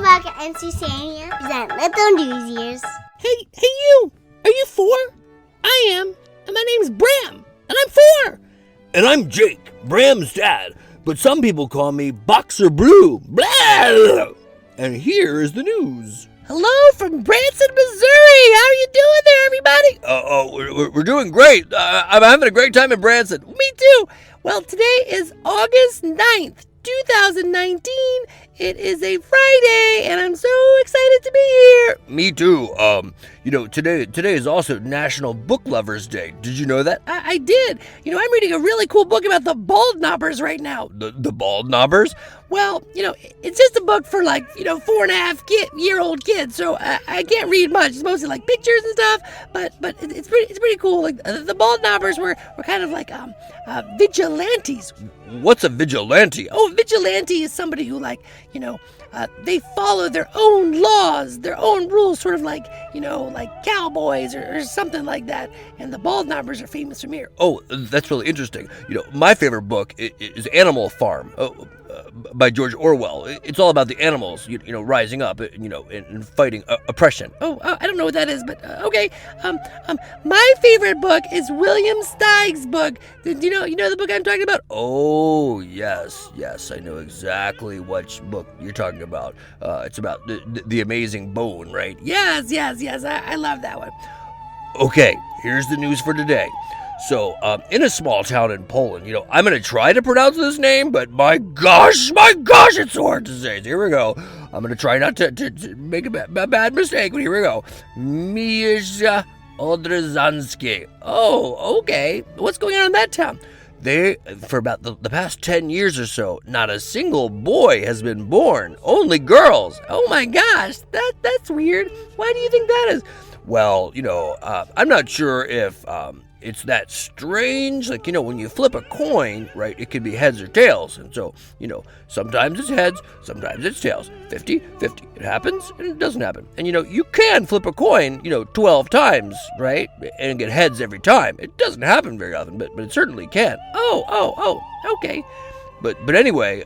Rebecca and Susanna present Little Newsies. Hey you! Are you 4? I am, and my name's Bram, and I'm 4. And I'm Jake, Bram's dad, but some people call me BoxerBlu. Blah! And here is the news. Hello from Branson, Missouri. How are you doing there, everybody? We're doing great. I'm having a great time in Branson. Me too. Well, today is August 9th, 2019. It is a Friday, and I'm so excited to be here. Me too. Today is also National Book Lovers Day. Did you know that? I did. I'm reading a really cool book about the bald knobbers right now. The bald knobbers? Well, it's just a book for 4.5-year-old kids, so I can't read much. It's mostly like pictures and stuff, but it's pretty cool. Like the bald knobbers were kind of like vigilantes. What's a vigilante? Oh, vigilante is somebody who they follow their own laws, their own rules, sort of like cowboys or something like that. And the bald knobbers are famous from here. Oh, that's really interesting. My favorite book is Animal Farm. By George Orwell. It's all about the animals, rising up, and fighting oppression. Oh, I don't know what that is, but okay. My favorite book is William Steig's book. Do you know the book I'm talking about? Oh, yes, I know exactly which book you're talking about. It's about the amazing bone, right? Yes. I love that one. Okay, here's the news for today. So, in a small town in Poland, I'm going to try to pronounce this name, but my gosh, it's so hard to say. So here we go. I'm going to try not to make a bad mistake, but here we go. Miejsce Odrzanskie. Oh, okay. What's going on in that town? For about the past 10 years or so, not a single boy has been born. Only girls. Oh my gosh, that's weird. Why do you think that is? Well, I'm not sure if it's that strange. Like, when you flip a coin, right, it could be heads or tails. And so, sometimes it's heads, sometimes it's tails. 50-50. It happens and it doesn't happen. And, you can flip a coin, 12 times, right, and get heads every time. It doesn't happen very often, but it certainly can. Oh, okay. But anyway,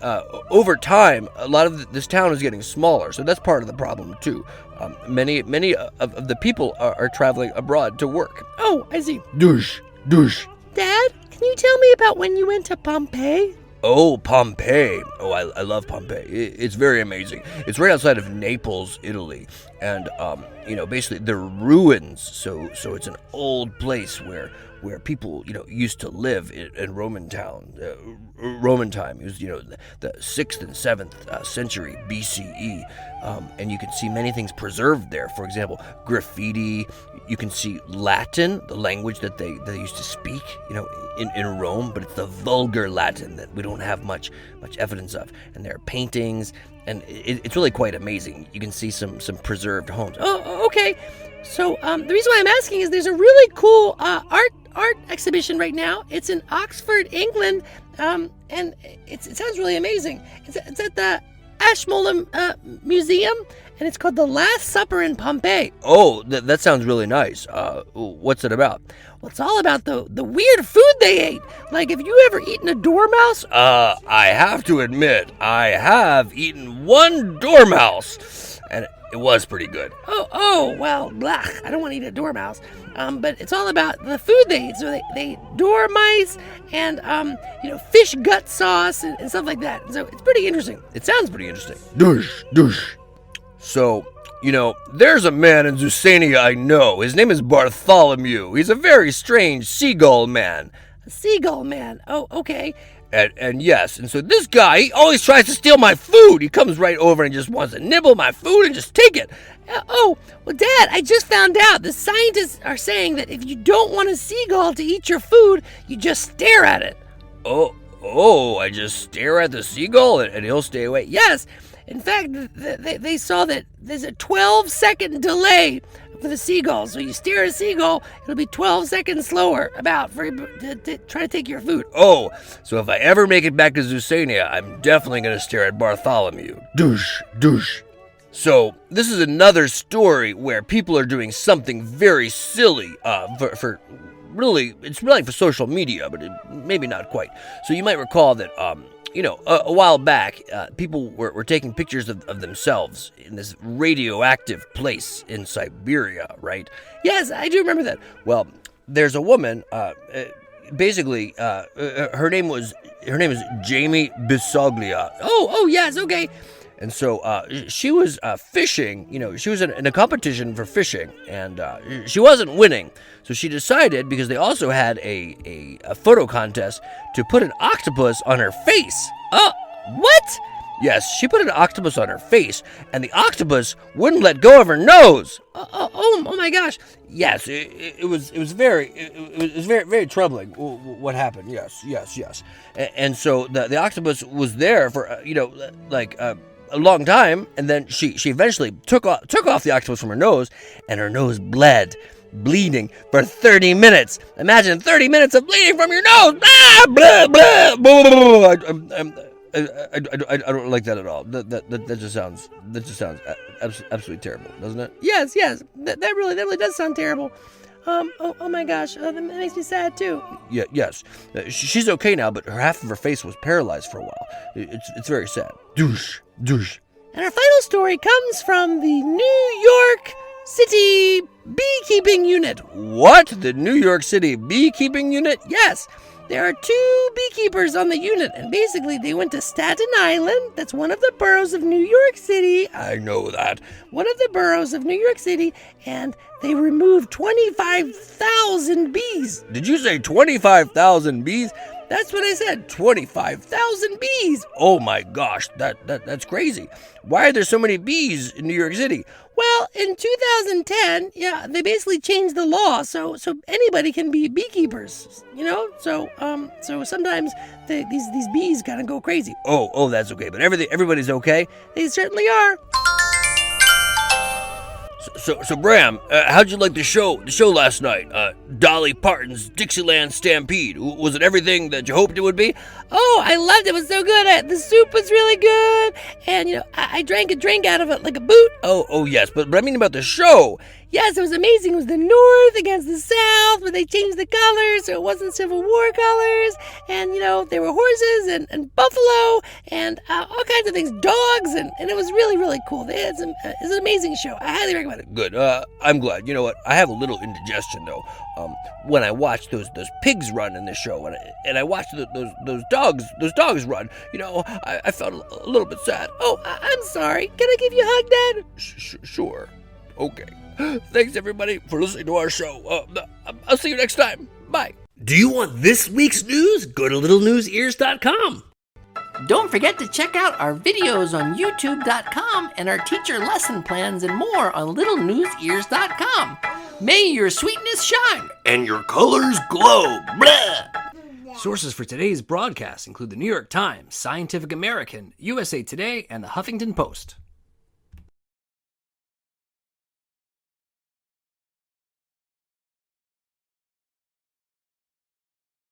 over time, a lot of this town is getting smaller, so that's part of the problem too. Many of the people are traveling abroad to work. Oh, I see. Douche. Dad, can you tell me about when you went to Pompeii? Oh, Pompeii. Oh, I love Pompeii. It's very amazing. It's right outside of Naples, Italy. And, basically they're ruins. So it's an old place where people, used to live in Roman time. It was, the 6th and 7th century BCE. And you can see many things preserved there. For example, graffiti. You can see Latin, the language that they used to speak, in Rome, but it's the vulgar Latin that we don't have much evidence of. And there are paintings, and it's really quite amazing. You can see some preserved homes. Oh, okay. So the reason why I'm asking is there's a really cool art exhibition right now. It's in Oxford, England, and it sounds really amazing. It's at the Ashmolean Museum, and it's called The Last Supper in Pompeii. Oh, that sounds really nice. What's it about? Well, it's all about the weird food they ate. Like, have you ever eaten a dormouse? I have to admit, I have eaten one dormouse, and it was pretty good. Oh, well, blah, I don't want to eat a dormouse. But it's all about the food they eat. So they ate dormice and, fish gut sauce and stuff like that. So it's pretty interesting. It sounds pretty interesting. Douche. So, there's a man in Zusania I know. His name is Bartholomew. He's a very strange seagull man. A seagull man? Oh, okay. And yes, and so this guy, he always tries to steal my food. He comes right over and just wants to nibble my food and just take it. Well, Dad, I just found out the scientists are saying that if you don't want a seagull to eat your food, you just stare at it. Oh, I just stare at the seagull and he'll stay away? Yes. In fact, they saw that there's a 12-second delay for the seagull. So you stare at a seagull, it'll be 12 seconds slower to try to take your food. Oh, so if I ever make it back to Zusania, I'm definitely going to stare at Bartholomew. Douche. So this is another story where people are doing something very silly for it's really for social media, but maybe not quite. So you might recall that, a while back, people were taking pictures of themselves in this radioactive place in Siberia, right? Yes, I do remember that. Well, there's a woman, basically, her name is Jamie Bisoglia. Oh, yes, okay. And so she was fishing, she was in a competition for fishing, and she wasn't winning. So she decided, because they also had a photo contest, to put an octopus on her face. What? Yes, she put an octopus on her face, and the octopus wouldn't let go of her nose. Oh my gosh. Yes, it was very very troubling what happened. Yes. And so the octopus was there for a long time, and then she eventually took off the octopus from her nose, and her nose bleeding for 30 minutes. Imagine 30 minutes of bleeding from your nose. Blah, blah, blah, blah. I don't like that at all. That just sounds absolutely terrible, doesn't it? Yes. That really does sound terrible. Oh my gosh, that makes me sad too. Yeah, yes. She's okay now, but half of her face was paralyzed for a while. It's very sad. Douche. And our final story comes from the New York City Beekeeping Unit. What? The New York City Beekeeping Unit? Yes. There are 2 beekeepers on the unit, and basically they went to Staten Island. That's one of the boroughs of New York City. I know that. One of the boroughs of New York City, and they removed 25,000 bees. Did you say 25,000 bees? That's what I said, 25,000 bees. Oh my gosh, that's crazy. Why are there so many bees in New York City? Well, in 2010, they basically changed the law, so anybody can be beekeepers, So sometimes these bees kind of go crazy. Oh, that's okay. But everybody's okay. They certainly are. So Bram, how'd you like the show last night? Dolly Parton's Dixieland Stampede. Was it everything that you hoped it would be? Oh, I loved it. It was so good. The soup was really good. And, I drank a drink out of it like a boot. Oh yes, but I mean about the show. Yes, it was amazing. It was the North against the South, but they changed the colors so it wasn't Civil War colors. And, there were horses and buffalo and all kinds of things, dogs, and it was really, really cool. It's an amazing show. I highly recommend it. Good. I'm glad. You know what? I have a little indigestion, though. When I watched those pigs run in the show, and I watched those dogs run, I felt a little bit sad. Oh, I'm sorry. Can I give you a hug, Dad? Sure. Okay. Thanks, everybody, for listening to our show. I'll see you next time. Bye. Do you want this week's news? Go to littlenewsears.com. Don't forget to check out our videos on youtube.com and our teacher lesson plans and more on littlenewsears.com. May your sweetness shine And your colors glow. Blah! Sources for today's broadcast include the New York Times, Scientific American, USA Today, and the Huffington Post.